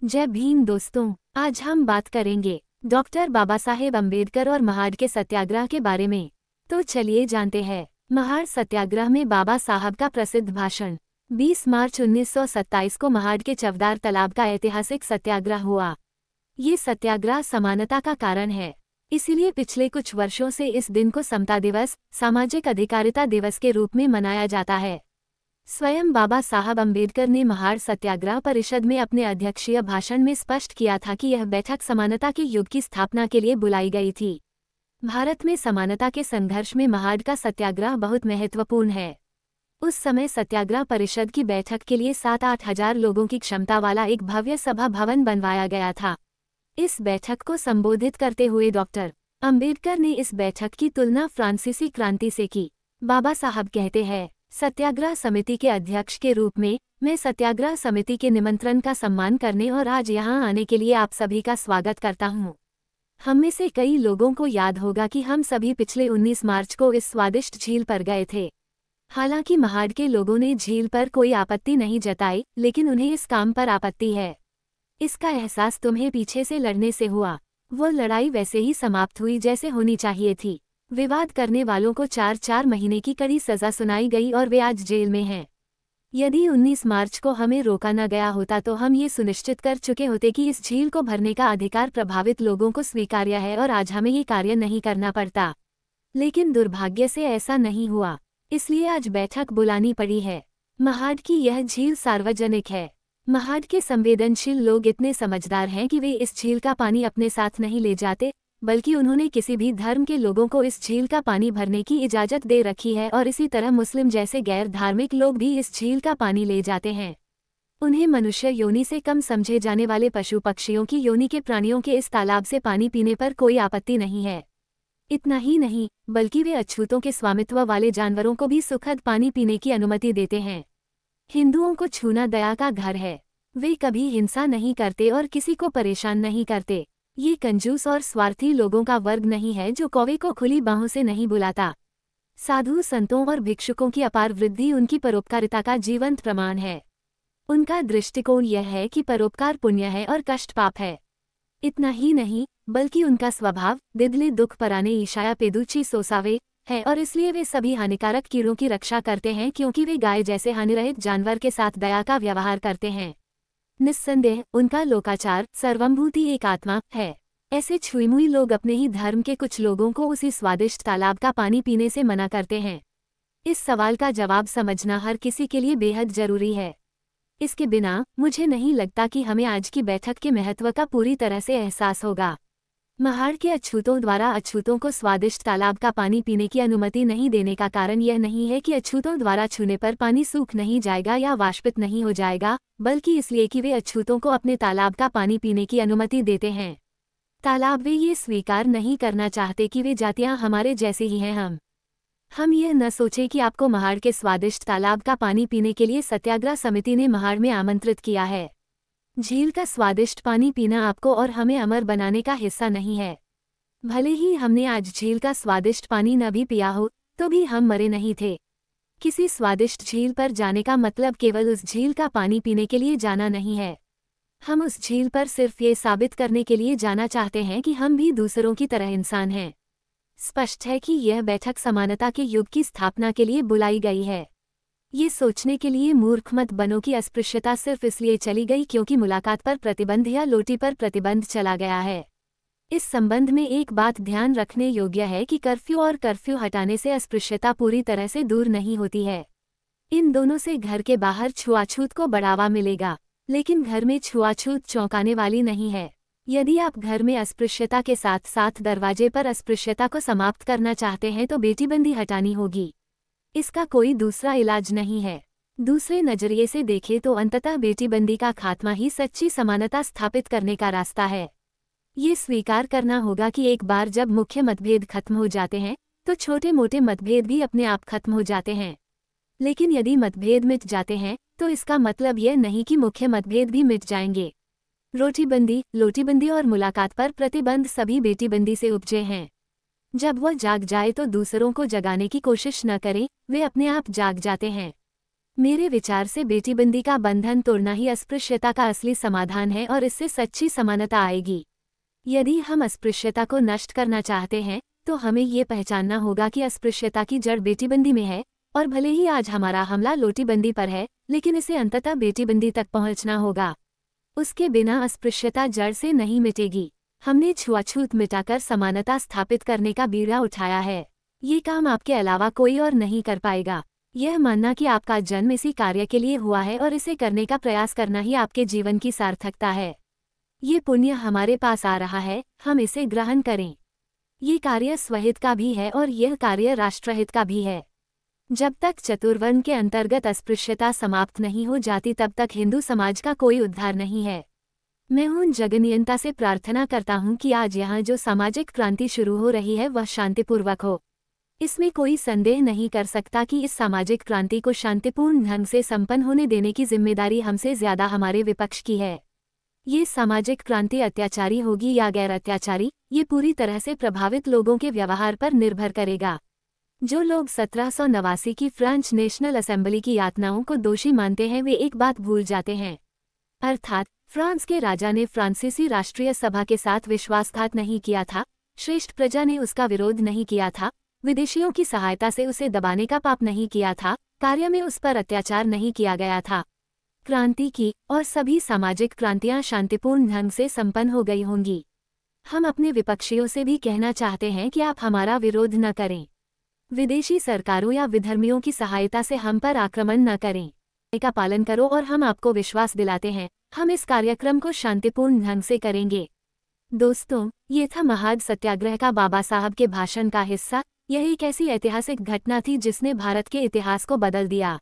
जय भीम दोस्तों। आज हम बात करेंगे डॉक्टर बाबा साहेब अम्बेडकर और महाड के सत्याग्रह के बारे में। तो चलिए जानते हैं। महाड सत्याग्रह में बाबा साहब का प्रसिद्ध भाषण। 20 मार्च 1927 को महाड के चवदार तालाब का ऐतिहासिक सत्याग्रह हुआ। ये सत्याग्रह समानता का कारण है, इसीलिए पिछले कुछ वर्षों से इस दिन को समता दिवस, सामाजिक अधिकारिता दिवस के रूप में मनाया जाता है। स्वयं बाबा साहब अम्बेडकर ने महाड सत्याग्रह परिषद में अपने अध्यक्षीय भाषण में स्पष्ट किया था कि यह बैठक समानता के युग की स्थापना के लिए बुलाई गई थी। भारत में समानता के संघर्ष में महाड का सत्याग्रह बहुत महत्वपूर्ण है। उस समय सत्याग्रह परिषद की बैठक के लिए 7-8 हजार लोगों की क्षमता वाला एक भव्य सभा भवन बनवाया गया था। इस बैठक को संबोधित करते हुए डॉक्टर अम्बेडकर ने इस बैठक की तुलना फ्रांसीसी क्रांति से की। बाबा साहब कहते हैं, सत्याग्रह समिति के अध्यक्ष के रूप में मैं सत्याग्रह समिति के निमंत्रण का सम्मान करने और आज यहां आने के लिए आप सभी का स्वागत करता हूं। हम में से कई लोगों को याद होगा कि हम सभी पिछले 19 मार्च को इस स्वादिष्ट झील पर गए थे। हालांकि महाड के लोगों ने झील पर कोई आपत्ति नहीं जताई, लेकिन उन्हें इस काम पर आपत्ति है। इसका एहसास तुम्हें पीछे से लड़ने से हुआ। वो लड़ाई वैसे ही समाप्त हुई जैसे होनी चाहिए थी। विवाद करने वालों को 4-4 महीने की कड़ी सजा सुनाई गई और वे आज जेल में हैं। यदि 19 मार्च को हमें रोका न गया होता तो हम ये सुनिश्चित कर चुके होते कि इस झील को भरने का अधिकार प्रभावित लोगों को स्वीकार्य है और आज हमें ये कार्य नहीं करना पड़ता। लेकिन दुर्भाग्य से ऐसा नहीं हुआ, इसलिए आज बैठक बुलानी पड़ी है। महाड की यह झील सार्वजनिक है। महाड के संवेदनशील लोग इतने समझदार हैं कि वे इस झील का पानी अपने साथ नहीं ले जाते, बल्कि उन्होंने किसी भी धर्म के लोगों को इस झील का पानी भरने की इजाज़त दे रखी है और इसी तरह मुस्लिम जैसे गैर धार्मिक लोग भी इस झील का पानी ले जाते हैं। उन्हें मनुष्य योनि से कम समझे जाने वाले पशु पक्षियों की योनि के प्राणियों के इस तालाब से पानी पीने पर कोई आपत्ति नहीं है। इतना ही नहीं, बल्कि वे अछूतों के स्वामित्व वाले जानवरों को भी सुखद पानी पीने की अनुमति देते हैं। हिंदुओं को छूना दया का घर है। वे कभी हिंसा नहीं करते और किसी को परेशान नहीं करते। ये कंजूस और स्वार्थी लोगों का वर्ग नहीं है जो कौवे को खुली बाहों से नहीं बुलाता। साधु संतों और भिक्षुकों की अपार वृद्धि उनकी परोपकारिता का जीवंत प्रमाण है। उनका दृष्टिकोण यह है कि परोपकार पुण्य है और कष्ट पाप है। इतना ही नहीं, बल्कि उनका स्वभाव दिदले दुख पराने ईशाया पेदुची सोसावे है और इसलिए वे सभी हानिकारक कीड़ों की रक्षा करते हैं, क्योंकि वे गाय जैसे हानिरहित जानवर के साथ दया का व्यवहार करते हैं। निस्संदेह उनका लोकाचार सर्वंभूति एक आत्मा है। ऐसे छुईमुई लोग अपने ही धर्म के कुछ लोगों को उसी स्वादिष्ट तालाब का पानी पीने से मना करते हैं। इस सवाल का जवाब समझना हर किसी के लिए बेहद जरूरी है। इसके बिना मुझे नहीं लगता कि हमें आज की बैठक के महत्व का पूरी तरह से एहसास होगा। महाड के अछूतों द्वारा अछूतों को स्वादिष्ट तालाब का पानी पीने की अनुमति नहीं देने का कारण यह नहीं है कि अछूतों द्वारा छूने पर पानी सूख नहीं जाएगा या वाष्पित नहीं हो जाएगा, बल्कि इसलिए कि वे अछूतों को अपने तालाब का पानी पीने की अनुमति देते हैं। तालाब वे ये स्वीकार नहीं करना चाहते कि वे जातियां हमारे जैसे ही हैं। हम यह न सोचें कि आपको महाड के स्वादिष्ट तालाब का पानी पीने के लिए सत्याग्रह समिति ने महाड में आमंत्रित किया है। झील का स्वादिष्ट पानी पीना आपको और हमें अमर बनाने का हिस्सा नहीं है। भले ही हमने आज झील का स्वादिष्ट पानी न भी पिया हो, तो भी हम मरे नहीं थे। किसी स्वादिष्ट झील पर जाने का मतलब केवल उस झील का पानी पीने के लिए जाना नहीं है। हम उस झील पर सिर्फ ये साबित करने के लिए जाना चाहते हैं कि हम भी दूसरों की तरह इंसान हैं। स्पष्ट है कि यह बैठक समानता के युग की स्थापना के लिए बुलाई गई है। ये सोचने के लिए मूर्ख मत बनो कि अस्पृश्यता सिर्फ इसलिए चली गई क्योंकि मुलाकात पर प्रतिबंध या लोटी पर प्रतिबंध चला गया है। इस संबंध में एक बात ध्यान रखने योग्य है कि कर्फ्यू और कर्फ्यू हटाने से अस्पृश्यता पूरी तरह से दूर नहीं होती है। इन दोनों से घर के बाहर छुआछूत को बढ़ावा मिलेगा, लेकिन घर में छुआछूत चौंकाने वाली नहीं है। यदि आप घर में अस्पृश्यता के साथ साथ दरवाजे पर अस्पृश्यता को समाप्त करना चाहते हैं तो बेटीबंदी हटानी होगी। इसका कोई दूसरा इलाज नहीं है। दूसरे नजरिए से देखें तो अंततः बेटीबंदी का खात्मा ही सच्ची समानता स्थापित करने का रास्ता है। ये स्वीकार करना होगा कि एक बार जब मुख्य मतभेद खत्म हो जाते हैं तो छोटे मोटे मतभेद भी अपने आप खत्म हो जाते हैं। लेकिन यदि मतभेद मिट जाते हैं तो इसका मतलब यह नहीं कि मुख्य मतभेद भी मिट जाएंगे। रोटीबंदी, लोटीबंदी और मुलाकात पर प्रतिबंध सभी बेटीबंदी से उपजे हैं। जब वह जाग जाए तो दूसरों को जगाने की कोशिश न करें, वे अपने आप जाग जाते हैं। मेरे विचार से बेटीबंदी का बंधन तोड़ना ही अस्पृश्यता का असली समाधान है और इससे सच्ची समानता आएगी। यदि हम अस्पृश्यता को नष्ट करना चाहते हैं तो हमें ये पहचानना होगा कि अस्पृश्यता की जड़ बेटीबंदी में है, और भले ही आज हमारा हमला लोटीबंदी पर है, लेकिन इसे अंततः बेटीबंदी तक पहुंचना होगा। उसके बिना अस्पृश्यता जड़ से नहीं मिटेगी। हमने छुआछूत मिटाकर समानता स्थापित करने का बीड़ा उठाया है। ये काम आपके अलावा कोई और नहीं कर पाएगा। यह मानना कि आपका जन्म इसी कार्य के लिए हुआ है और इसे करने का प्रयास करना ही आपके जीवन की सार्थकता है। ये पुण्य हमारे पास आ रहा है, हम इसे ग्रहण करें। ये कार्य स्वहित का भी है और यह कार्य राष्ट्रहित का भी है। जब तक चतुर्वर्ण के अंतर्गत अस्पृश्यता समाप्त नहीं हो जाती तब तक हिंदू समाज का कोई उद्धार नहीं है। मैं उन जगनियंता से प्रार्थना करता हूँ कि आज यहाँ जो सामाजिक क्रांति शुरू हो रही है वह शांतिपूर्वक हो। इसमें कोई संदेह नहीं कर सकता कि इस सामाजिक क्रांति को शांतिपूर्ण ढंग से संपन्न होने देने की जिम्मेदारी हमसे ज्यादा हमारे विपक्ष की है। ये सामाजिक क्रांति अत्याचारी होगी या गैर अत्याचारी, ये पूरी तरह से प्रभावित लोगों के व्यवहार पर निर्भर करेगा। जो लोग 1789 की फ्रेंच नेशनल असेंबली की यातनाओं को दोषी मानते हैं वे एक बात भूल जाते हैं, अर्थात फ्रांस के राजा ने फ्रांसीसी राष्ट्रीय सभा के साथ विश्वासघात नहीं किया था, श्रेष्ठ प्रजा ने उसका विरोध नहीं किया था, विदेशियों की सहायता से उसे दबाने का पाप नहीं किया था, कार्य में उस पर अत्याचार नहीं किया गया था। क्रांति की और सभी सामाजिक क्रांतियां शांतिपूर्ण ढंग से संपन्न हो गई होंगी। हम अपने विपक्षियों से भी कहना चाहते हैं कि आप हमारा विरोध न करें। विदेशी सरकारों या विधर्मियों की सहायता से हम पर आक्रमण न करें। का पालन करो और हम आपको विश्वास दिलाते हैं, हम इस कार्यक्रम को शांतिपूर्ण ढंग से करेंगे। दोस्तों, ये था महाड सत्याग्रह का बाबा साहब के भाषण का हिस्सा। यह एक ऐसी ऐतिहासिक घटना थी जिसने भारत के इतिहास को बदल दिया।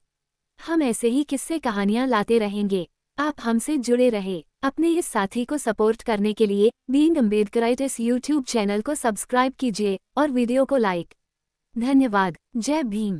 हम ऐसे ही किस्से कहानियां लाते रहेंगे। आप हमसे जुड़े रहे। अपने इस साथी को सपोर्ट करने के लिए बीइंग अम्बेडकराइट इस यूट्यूब चैनल को सब्सक्राइब कीजिए और वीडियो को लाइक। धन्यवाद। जय भीम।